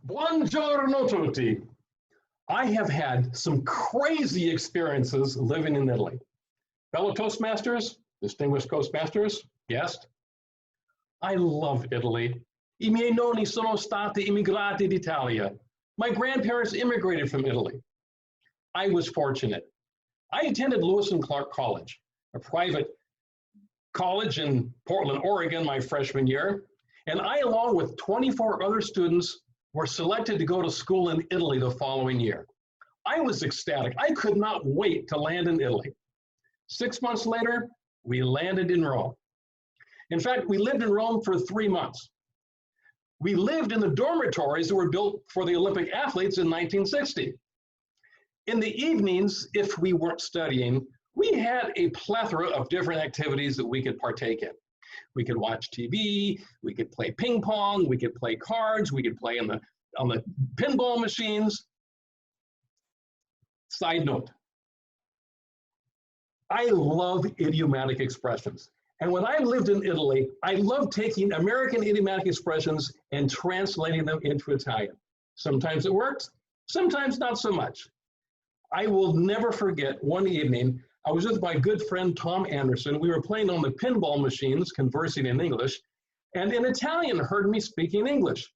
Buongiorno tutti. I have had some crazy experiences living in Italy. Fellow Toastmasters, distinguished Toastmasters, guest, I love Italy. I miei nonni sono stati immigrati d'Italia. My grandparents immigrated from Italy. I was fortunate. I attended Lewis and Clark College, a private college in Portland, Oregon, my freshman year, and I, along with 24 other students, were selected to go to school in Italy the following year. I was ecstatic. I could not wait to land in Italy. 6 months later, we landed in Rome. In fact, we lived in Rome for 3 months. We lived in the dormitories that were built for the Olympic athletes in 1960. In the evenings, if we weren't studying, we had a plethora of different activities that we could partake in. We could watch TV, we could play ping pong, we could play cards, we could play on the pinball machines. Side note, I love idiomatic expressions. And when I lived in Italy, I loved taking American idiomatic expressions and translating them into Italian. Sometimes it worked, sometimes not so much. I will never forget one evening, I was with my good friend Tom Anderson. We were playing on the pinball machines, conversing in English, and an Italian heard me speaking English.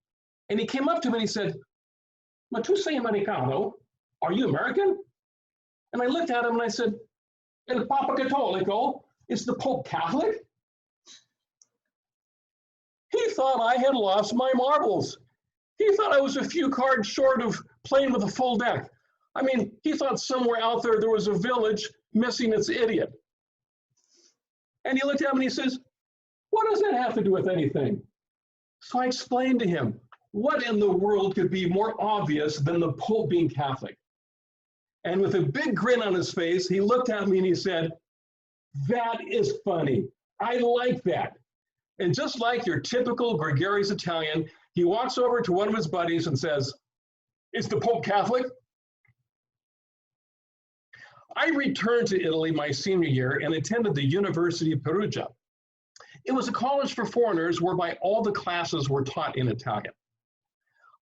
And he came up to me and he said, "Ma tu sei americano? Are you American?" And I looked at him and I said, "El Papa Cattolico, is the Pope Catholic?" He thought I had lost my marbles. He thought I was a few cards short of playing with a full deck. I mean, he thought somewhere out there was a village missing its idiot. And he looked at me and he says, "What does that have to do with anything?" So I explained to him, what in the world could be more obvious than the Pope being Catholic? And with a big grin on his face, he looked at me and he said, "That is funny. I like that." And just like your typical gregarious Italian, he walks over to one of his buddies and says, "Is the Pope Catholic?" I returned to Italy my senior year and attended the University of Perugia. It was a college for foreigners whereby all the classes were taught in Italian.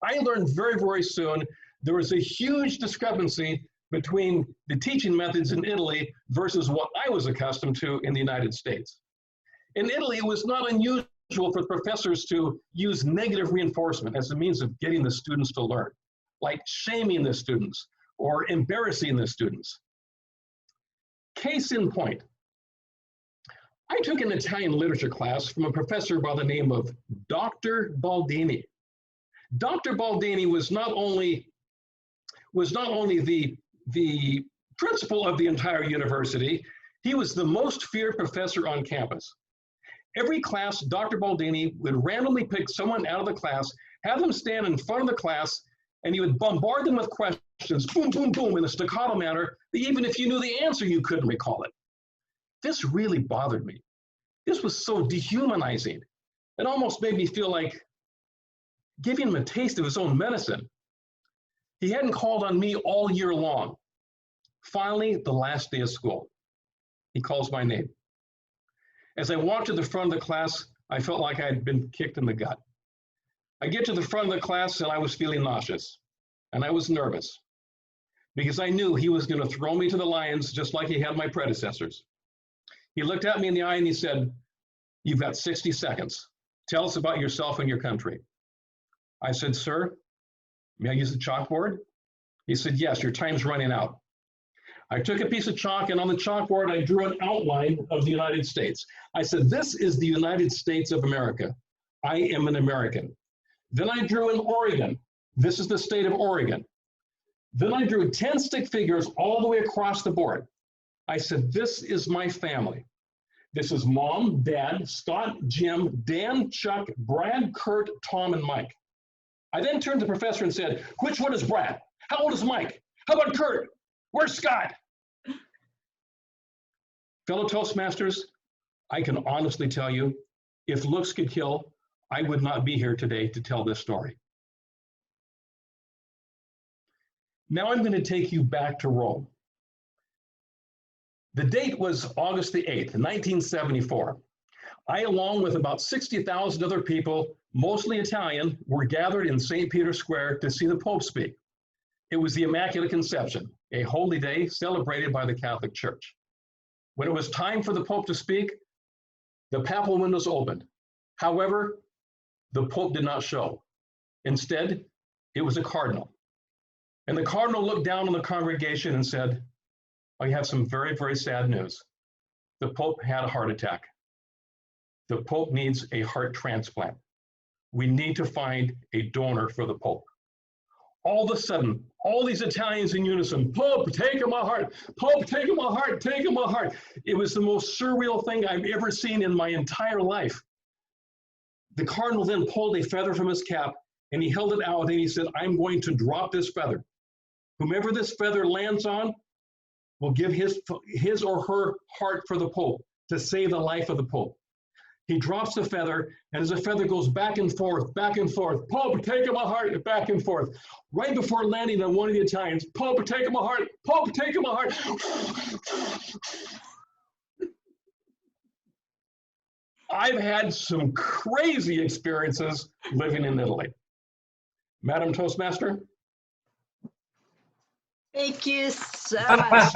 I learned very, very soon there was a huge discrepancy between the teaching methods in Italy versus what I was accustomed to in the United States. In Italy, it was not unusual for professors to use negative reinforcement as a means of getting the students to learn, like shaming the students or embarrassing the students. Case in point, I took an Italian literature class from a professor by the name of Dr. Baldini. Dr. Baldini was not only the principal of the entire university, he was the most feared professor on campus. Every class, Dr. Baldini would randomly pick someone out of the class, have them stand in front of the class, and he would bombard them with questions, boom, boom, boom, in a staccato manner, that even if you knew the answer, you couldn't recall it. This really bothered me. This was so dehumanizing. It almost made me feel like giving him a taste of his own medicine. He hadn't called on me all year long. Finally, the last day of school, he calls my name. As I walked to the front of the class, I felt like I had been kicked in the gut. I get to the front of the class and I was feeling nauseous, and I was nervous because I knew he was going to throw me to the lions just like he had my predecessors. He looked at me in the eye and he said, "You've got 60 seconds. Tell us about yourself and your country." I said, "Sir, may I use the chalkboard?" He said, "Yes, your time's running out." I took a piece of chalk, and on the chalkboard, I drew an outline of the United States. I said, "This is the United States of America. I am an American." Then I drew in Oregon. This is the state of Oregon. Then I drew 10 stick figures all the way across the board. I said, "This is my family. This is Mom, Dad, Scott, Jim, Dan, Chuck, Brad, Kurt, Tom, and Mike." I then turned to the professor and said, "Which one is Brad? How old is Mike? How about Kurt? Where's Scott?" Fellow Toastmasters, I can honestly tell you, if looks could kill, I would not be here today to tell this story. Now I'm going to take you back to Rome. The date was August the 8th, 1974. I, along with about 60,000 other people, mostly Italian, were gathered in St. Peter's Square to see the Pope speak. It was the Immaculate Conception, a holy day celebrated by the Catholic Church. When it was time for the Pope to speak, the papal windows opened. However, the Pope did not show. Instead, it was a cardinal. And the cardinal looked down on the congregation and said, I have some very, very sad news. The Pope had a heart attack. The Pope needs a heart transplant. We need to find a donor for the Pope. All of a sudden, all these Italians in unison, Pope, take him a heart. Pope, take him a heart. Take him a heart. It was the most surreal thing I've ever seen in my entire life. The cardinal then pulled a feather from his cap and he held it out and he said, I'm going to drop this feather. Whomever this feather lands on will give his or her heart for the Pope to save the life of the Pope. He drops the feather, and as the feather goes back and forth, Pope, take him a heart, back and forth. Right before landing on one of the Italians, Pope, take him a heart, Pope, take him a heart. I've had some crazy experiences living in Italy. Madam Toastmaster? Thank you so much.